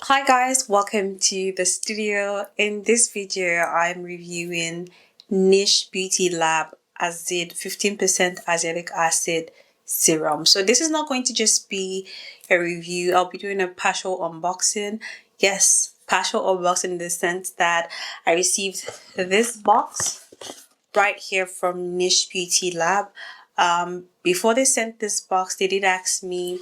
Hi guys, welcome to the studio. In this video, I'm reviewing Niche Beauty Lab Azid 15% azelaic acid serum. So this is not going to just be a review. I'll be doing a partial unboxing. Yes, partial unboxing in the sense that I received this box right here from Niche Beauty Lab. Before they sent this box, they did ask me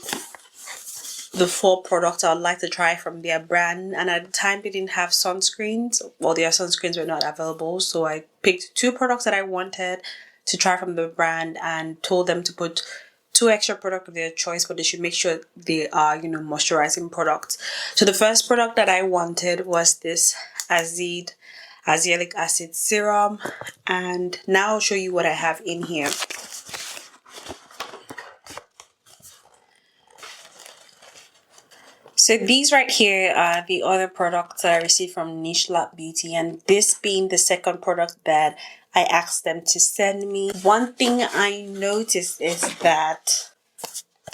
the 4 products I would like to try from their brand, and at the time they didn't have sunscreens. Well, their sunscreens were not available, so I picked 2 products that I wanted to try from the brand and told them to put 2 extra products of their choice, but they should make sure they are, moisturizing products. So the first product that I wanted was this Azid Azelaic acid serum, and now I'll show you what I have in here. So these right here are the other products that I received from Niche Lab Beauty, and this being the second product that I asked them to send me. One thing I noticed is that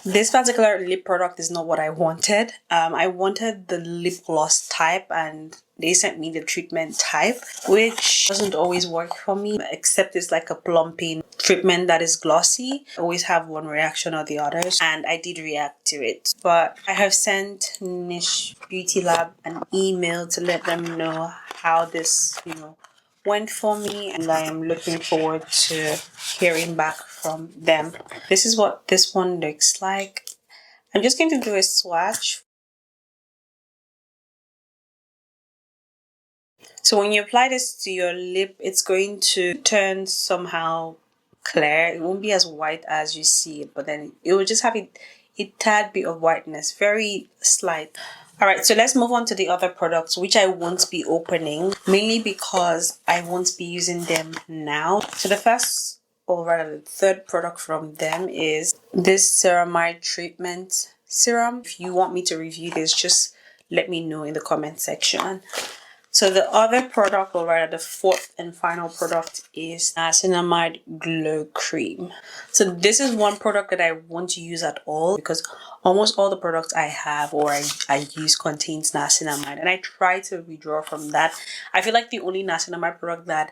this particular lip product is not what I wanted. I wanted the lip gloss type, and they sent me the treatment type, which doesn't always work for me, except it's like a plumping treatment that is glossy. I always have one reaction or the others, and I did react to it. But I have sent Niche Beauty Lab an email to let them know how this, went for me, and I am looking forward to hearing back from them. This is what this one looks like. I'm just going to do a swatch. So when you apply this to your lip, it's going to turn somehow clear. It won't be as white as you see it, but then it will just have a tad bit of whiteness, very slight. Alright, so let's move on to the other products, which I won't be opening, mainly because I won't be using them now. So the first, or rather the third product from them is this ceramide treatment serum. If you want me to review this, just let me know in the comment section. So the other product, or rather the fourth and final product, is niacinamide glow cream. So this is one product that I won't use at all because almost all the products I have or I use contains niacinamide, and I try to withdraw from that. I feel like the only niacinamide product that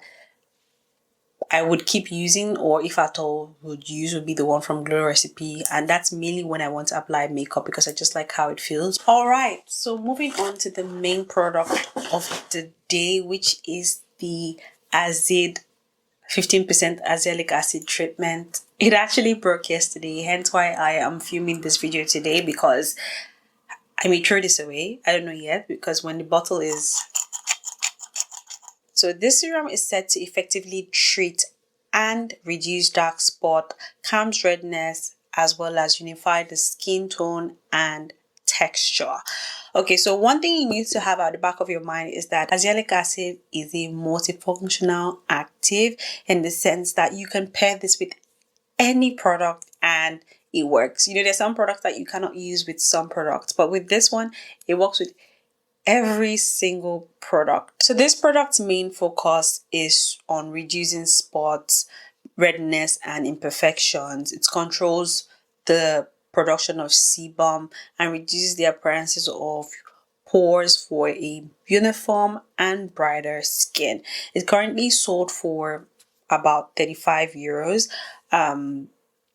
I would keep using, or if at all would use, would be the one from Glow Recipe, and that's mainly when I want to apply makeup because I just like how it feels. Alright, so moving on to the main product of the day, which is the Azid 15% azelaic acid treatment. It actually broke yesterday, hence why I am filming this video today, because I may throw this away. I don't know yet, because when the bottle is... So this serum is said to effectively treat and reduce dark spot, calms redness, as well as unify the skin tone and texture. Okay, so one thing you need to have at the back of your mind is that azelaic acid is a multifunctional active, in the sense that you can pair this with any product and it works. There's some products that you cannot use with some products, but with this one, it works with every single product. So this product's main focus is on reducing spots, redness, and imperfections. It controls the production of sebum and reduces the appearances of pores for a uniform and brighter skin. It's currently sold for about 35 euros.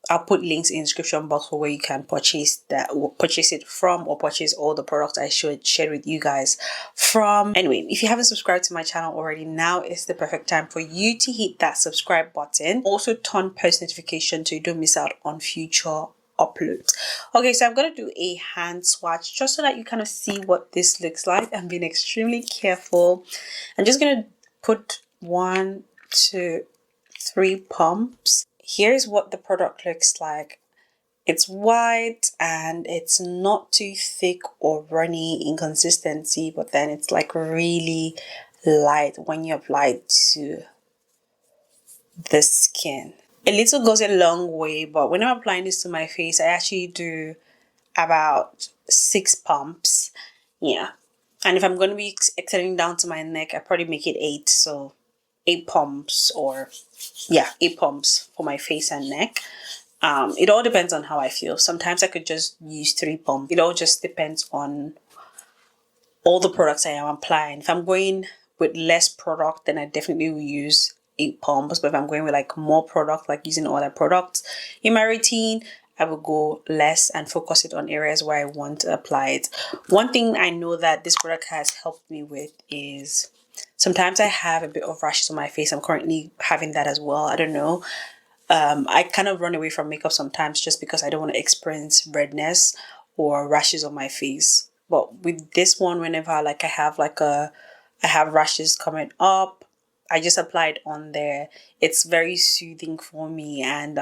I'll put links in the description box for where you can purchase it from, or purchase all the products I shared with you guys from. Anyway, if you haven't subscribed to my channel already, now is the perfect time for you to hit that subscribe button. Also turn post notification so you don't miss out on future uploads. Okay, so I'm going to do a hand swatch just so that you kind of see what this looks like. I'm being extremely careful. I'm just going to put 1, 2, 3 pumps. Here's what the product looks like. It's white and it's not too thick or runny in consistency, but then it's like really light when you apply it to the skin. A little goes a long way, but when I'm applying this to my face, I actually do about 6 pumps. Yeah. And if I'm going to be extending down to my neck, I probably make it 8. So 8 pumps, or 8 pumps for my face and neck. It all depends on how I feel. Sometimes I could just use 3 pumps. It all just depends on all the products I am applying. If I'm going with less product, then I definitely will use 8 pumps. But if I'm going with like more product, like using other products in my routine, I will go less and focus it on areas where I want to apply it. One thing I know that this product has helped me with is sometimes I have a bit of rashes on my face. I'm currently having that as well. I don't know. I kind of run away from makeup sometimes just because I don't want to experience redness or rashes on my face. But with this one, whenever like I have rashes coming up, I just apply it on there. It's very soothing for me, and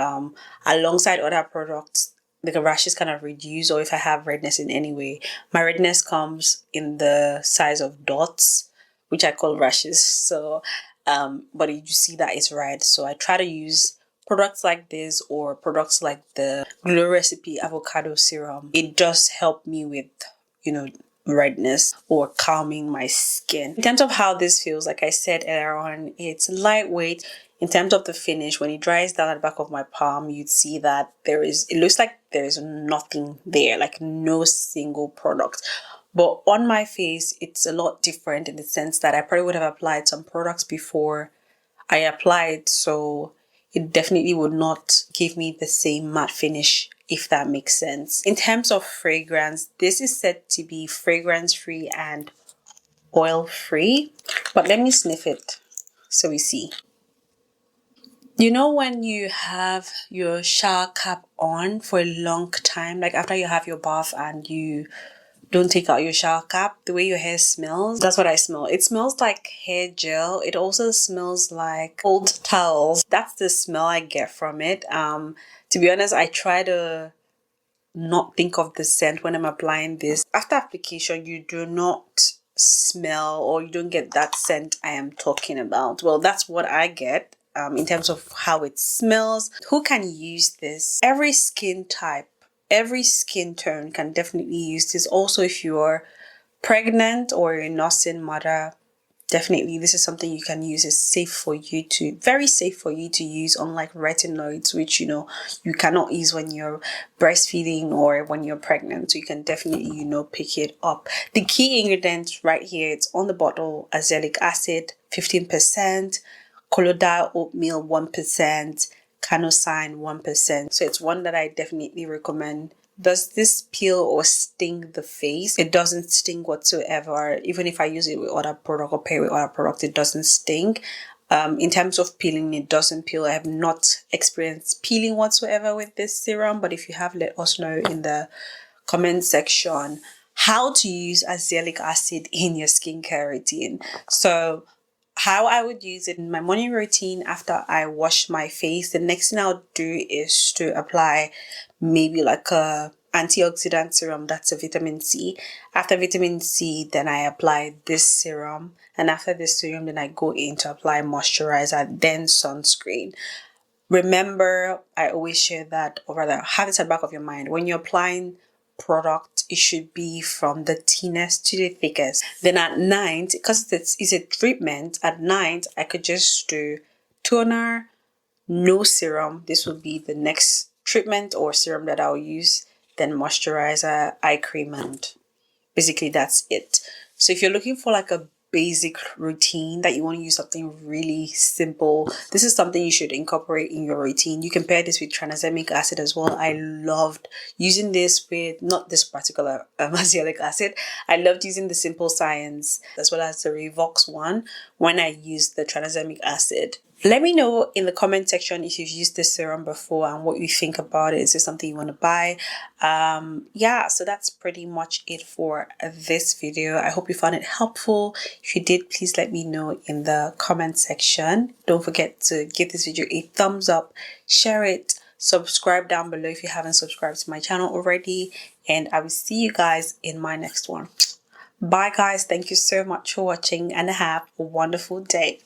alongside other products, the rashes kind of reduce. Or if I have redness in any way, my redness comes in the size of dots, which I call rashes. So, but you see that it's red. So I try to use products like this or products like the Glow Recipe Avocado Serum. It does help me with, redness or calming my skin. In terms of how this feels, like I said earlier on, it's lightweight. In terms of the finish, when it dries down at the back of my palm, you'd see that it looks like there is nothing there, like no single product. But on my face, it's a lot different in the sense that I probably would have applied some products before I applied, so it definitely would not give me the same matte finish, if that makes sense. In terms of fragrance, this is said to be fragrance free and oil free, but let me sniff it so we see. You know when you have your shower cap on for a long time, like after you have your bath and you don't take out your shower cap, the way your hair smells, that's what I smell. It smells like hair gel. It also smells like old towels. That's the smell I get from it. To be honest, I try to not think of the scent when I'm applying this. After application, you do not smell or you don't get that scent I am talking about. Well, that's what I get in terms of how it smells. Who can use this? Every skin type, every skin tone can definitely use this. Also, if you're pregnant or a nursing mother, definitely this is something you can use. It's very safe for you to use, unlike retinoids, which you cannot use when you're breastfeeding or when you're pregnant. So you can definitely pick it up. The key ingredients right here, it's on the bottle: azelaic acid 15%, colloidal oatmeal 1%, carnosine 1%. So it's one that I definitely recommend. Does this peel or sting the face? It doesn't sting whatsoever. Even if I use it with other product or pair with other product, it doesn't sting. In terms of peeling, it doesn't peel. I have not experienced peeling whatsoever with this serum, but if you have, let us know in the comment section how to use azelaic acid in your skincare routine. So how I would use it in my morning routine after I wash my face, the next thing I'll do is to apply maybe like a antioxidant serum, that's a vitamin C. After vitamin C, then I apply this serum, and after this serum, then I go in to apply moisturizer, then sunscreen. Remember, I always share that, or rather have it at the back of your mind, when you're applying product, it should be from the thinnest to the thickest. Then at night, because it's a treatment, at night I could just do toner, no serum. This will be the next treatment or serum that I'll use. Then moisturizer, eye cream, and basically that's it. So if you're looking for like a basic routine, that you want to use something really simple, this is something you should incorporate in your routine. You can pair this with tranexamic acid as well. I loved using this with, not this particular azelaic acid, I loved using the Simple Science as well as the Revox one when I used the tranexamic acid. Let me know in the comment section if you've used this serum before and what you think about it. Is this something you want to buy? Yeah, so that's pretty much it for this video. I hope you found it helpful. If you did, please let me know in the comment section. Don't forget to give this video a thumbs up, share it, subscribe down below if you haven't subscribed to my channel already, and I will see you guys in my next one. Bye guys, thank you so much for watching and have a wonderful day.